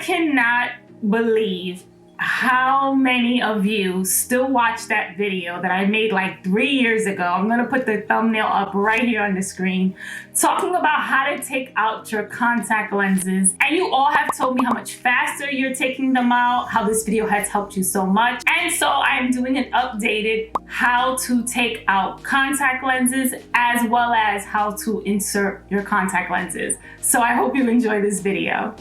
cannot believe how many of you still watch that video that I made like 3 years ago. I'm gonna put the thumbnail up right here on the screen, talking about how to take out your contact lenses. And you all have told me how much faster you're taking them out, how this video has helped you so much. And so I'm doing an updated how to take out contact lenses, as well as how to insert your contact lenses. So I hope you enjoy this video.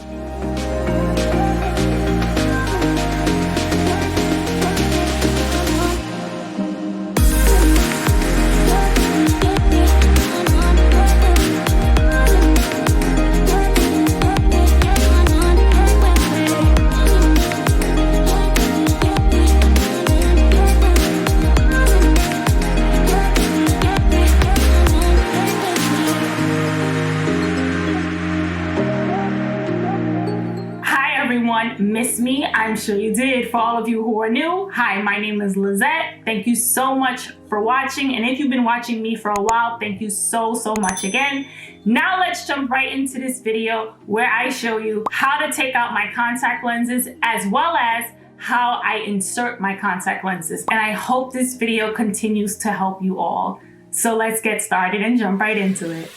Miss me? I'm sure you did. For all of you who are new, hi, my name is Lizette. Thank you so much for watching. And if you've been watching me for a while, thank you so much again. Now let's jump right into this video where I show you how to take out my contact lenses, as well as how I insert my contact lenses. And I hope this video continues to help you all. So let's get started and jump right into it.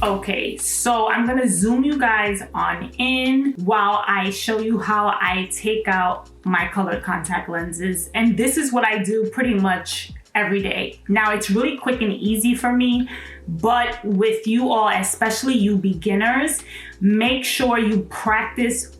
Okay, so I'm gonna zoom you guys on in while I show you how I take out my colored contact lenses. And this is what I do pretty much every day. Now it's really quick and easy for me, but with you all, especially you beginners, make sure you practice,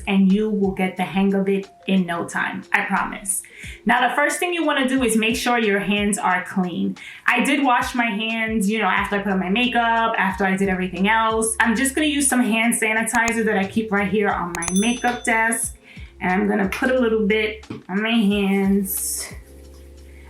and you will get the hang of it in no time, I promise. Now, the first thing you want to do is make sure your hands are clean. I did wash my hands, after I put on my makeup, after I did everything else. I'm just going to use some hand sanitizer that I keep right here on my makeup desk. And I'm going to put a little bit on my hands.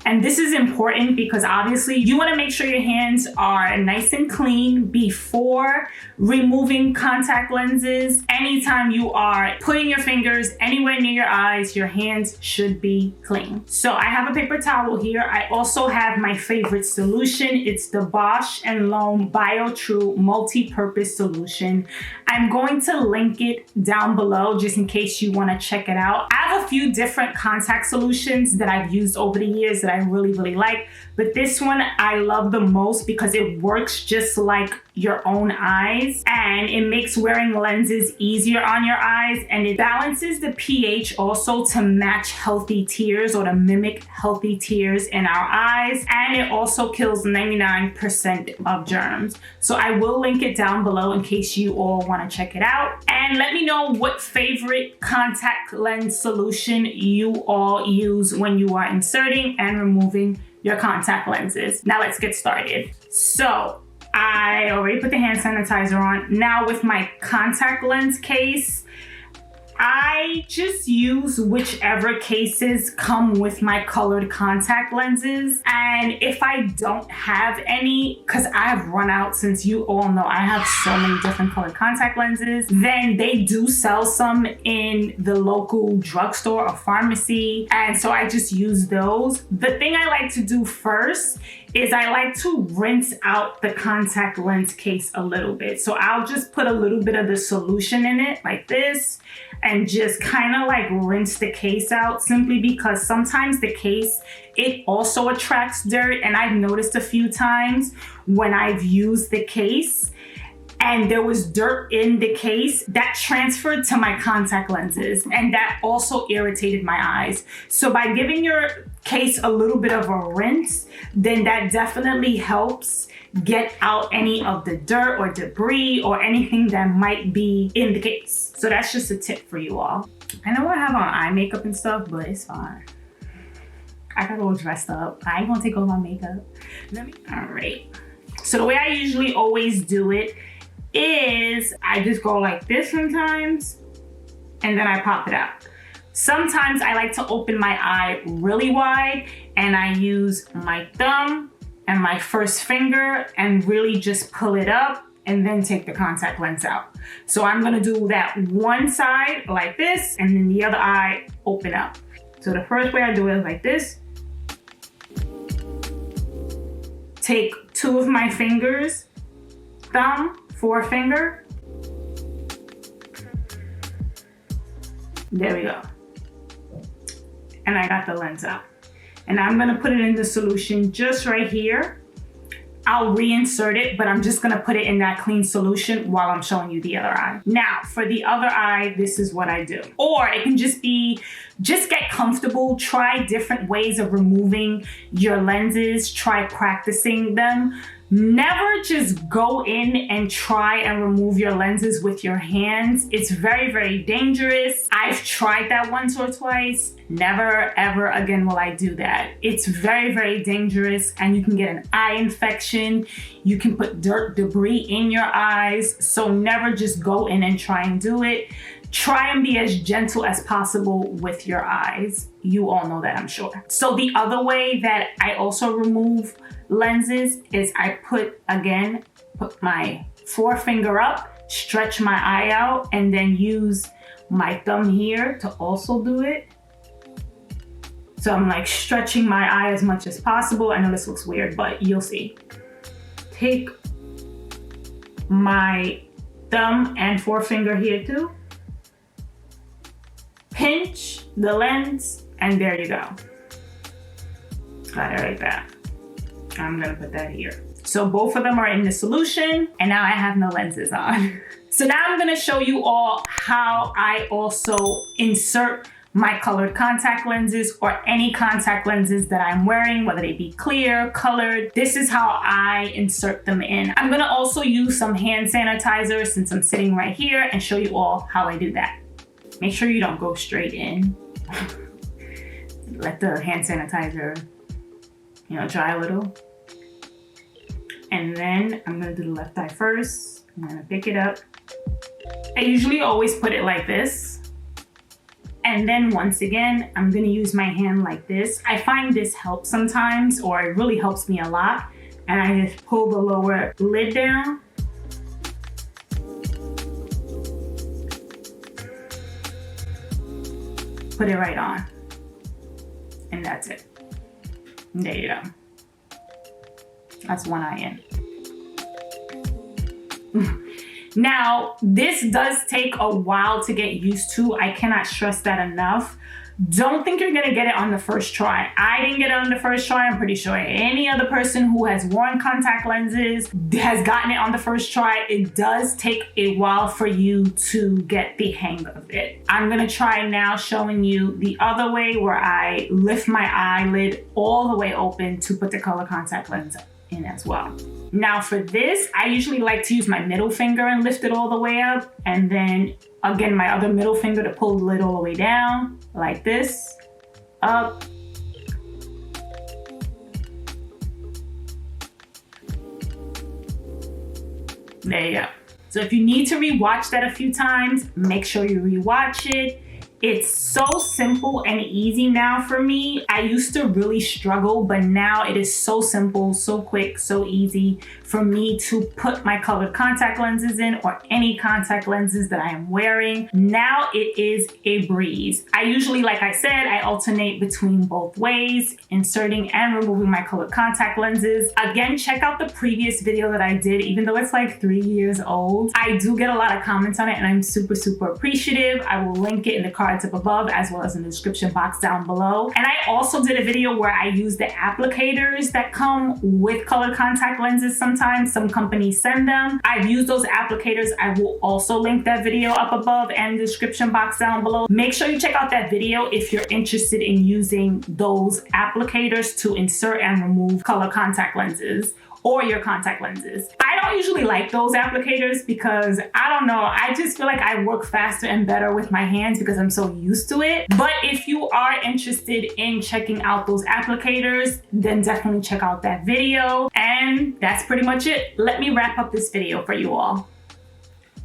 And this is important because obviously you want to make sure your hands are nice and clean before removing contact lenses. Anytime you are putting your fingers anywhere near your eyes, your hands should be clean. So I have a paper towel here. I also have my favorite solution. It's the Bosch & Lomb BioTrue Multi-Purpose Solution. I'm going to link it down below just in case you want to check it out. I have a few different contact solutions that I've used over the years that I really like, but this one I love the most because it works just like your own eyes, and it makes wearing lenses easier on your eyes, and it balances the pH also to match healthy tears or to mimic healthy tears in our eyes, and it also kills 99% of germs. So I will link it down below in case you all want to check it out, and let me know what favorite contact lens solution you all use when you are inserting and removing your contact lenses. Now let's get started. So I already put the hand sanitizer on. Now with my contact lens case, I just use whichever cases come with my colored contact lenses. And if I don't have any, because I've run out, since you all know I have so many different colored contact lenses, then they do sell some in the local drugstore or pharmacy. And so I just use those. The thing I like to do first is I like to rinse out the contact lens case a little bit. So I'll just put a little bit of the solution in it like this and just kind of like rinse the case out, simply because sometimes the case, it also attracts dirt. And I've noticed a few times when I've used the case and there was dirt in the case that transferred to my contact lenses, and that also irritated my eyes. So by giving your case a little bit of a rinse, then that definitely helps get out any of the dirt or debris or anything that might be in the case. So that's just a tip for you all. I know I have on eye makeup and stuff, but it's fine. I got all dressed up. I ain't gonna take off my makeup. All right. So the way I usually always do it is I just go like this sometimes, and then I pop it out. Sometimes I like to open my eye really wide, and I use my thumb and my first finger and really just pull it up and then take the contact lens out. So I'm gonna do that one side like this, and then the other eye open up. So the first way I do it is like this. Take two of my fingers, thumb, forefinger, There we go. And I got the lens out. And I'm gonna put it in the solution just right here. I'll reinsert it, but I'm just gonna put it in that clean solution while I'm showing you the other eye. Now, for the other eye, this is what I do. Or it can just be, just get comfortable, try different ways of removing your lenses, try practicing them. Never just go in and try and remove your lenses with your hands. It's very, very dangerous. I've tried that once or twice. Never, ever again will I do that. It's very, very dangerous, and you can get an eye infection. You can put dirt, debris in your eyes. So never just go in and try and do it. Try and be as gentle as possible with your eyes. You all know that, I'm sure. So the other way that I also remove lenses is I put my forefinger up, stretch my eye out, and then use my thumb here to also do it. So I'm like stretching my eye as much as possible. I know this looks weird, but you'll see. Take my thumb and forefinger here too. Pinch the lens, and there you go. Got it right there. I'm gonna put that here. So both of them are in the solution, and now I have no lenses on. So now I'm gonna show you all how I also insert my colored contact lenses or any contact lenses that I'm wearing, whether they be clear, colored. This is how I insert them in. I'm gonna also use some hand sanitizer since I'm sitting right here and show you all how I do that. Make sure you don't go straight in. Let the hand sanitizer, dry a little. And then I'm gonna do the left eye first. I'm gonna pick it up. I usually always put it like this. And then once again, I'm gonna use my hand like this. I find this helps sometimes, or it really helps me a lot. And I just pull the lower lid down. Put it right on. And that's it. And there you go. That's one eye in. Now, this does take a while to get used to. I cannot stress that enough. Don't think you're gonna get it on the first try. I didn't get it on the first try. I'm pretty sure any other person who has worn contact lenses has gotten it on the first try. It does take a while for you to get the hang of it. I'm gonna try now showing you the other way where I lift my eyelid all the way open to put the color contact lens in as well. Now for this, I usually like to use my middle finger and lift it all the way up, and then again my other middle finger to pull the lid all the way down like this, up. There you go. So if you need to rewatch that a few times, make sure you rewatch it. It's so simple and easy now for me. I used to really struggle, but now it is so simple, so quick, so easy for me to put my colored contact lenses in, or any contact lenses that I am wearing. Now it is a breeze. I usually, like I said, I alternate between both ways, inserting and removing my colored contact lenses. Again, check out the previous video that I did, even though it's like 3 years old. I do get a lot of comments on it, and I'm super, super appreciative. I will link it in the cards up above, as well as in the description box down below. And I also did a video where I use the applicators that come with colored contact lenses. Sometimes some companies send them. I've used those applicators. I will also link that video up above and the description box down below. Make sure you check out that video if you're interested in using those applicators to insert and remove color contact lenses or your contact lenses. I don't usually like those applicators because, I don't know, I just feel like I work faster and better with my hands because I'm so used to it. But if you are interested in checking out those applicators, then definitely check out that video. And that's pretty much it. Let me wrap up this video for you all.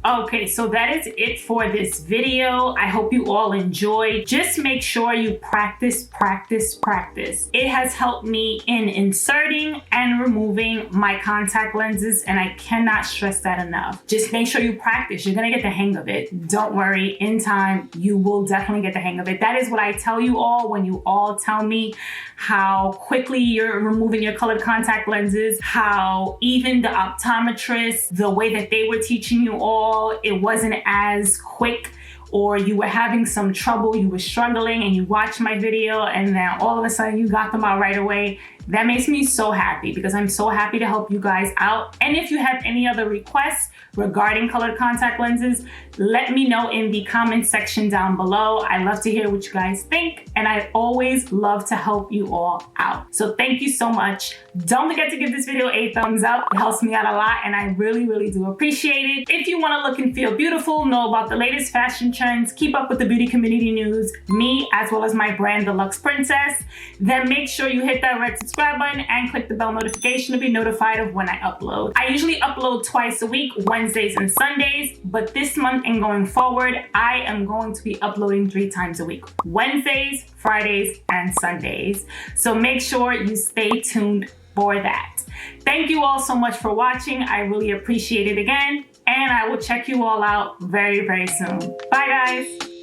Okay, so that is it for this video. I hope you all enjoyed. Just make sure you practice, practice, practice. It has helped me in inserting and removing my contact lenses, and I cannot stress that enough. Just make sure you practice. You're gonna get the hang of it. Don't worry, in time, you will definitely get the hang of it. That is what I tell you all when you all tell me how quickly you're removing your colored contact lenses, how even the optometrists, the way that they were teaching you all, it wasn't as quick or you were having some trouble, you were struggling, and you watched my video and then all of a sudden you got them out right away, that makes me so happy because I'm so happy to help you guys out. And if you have any other requests regarding colored contact lenses, let me know in the comment section down below. I love to hear what you guys think, and I always love to help you all out. So thank you so much. Don't forget to give this video a thumbs up. It helps me out a lot, and I really, really do appreciate it. If you want to look and feel beautiful, know about the latest fashion trends, keep up with the beauty community news, me as well as my brand, The Luxe Princess, then make sure you hit that red subscribe button and click the bell notification to be notified of when I upload. I usually upload twice a week, Wednesdays and Sundays, but this month and going forward, I am going to be uploading 3 times a week, Wednesdays, Fridays, and Sundays. So make sure you stay tuned for that. Thank you all so much for watching. I really appreciate it again, and I will check you all out very, very soon. Bye, guys.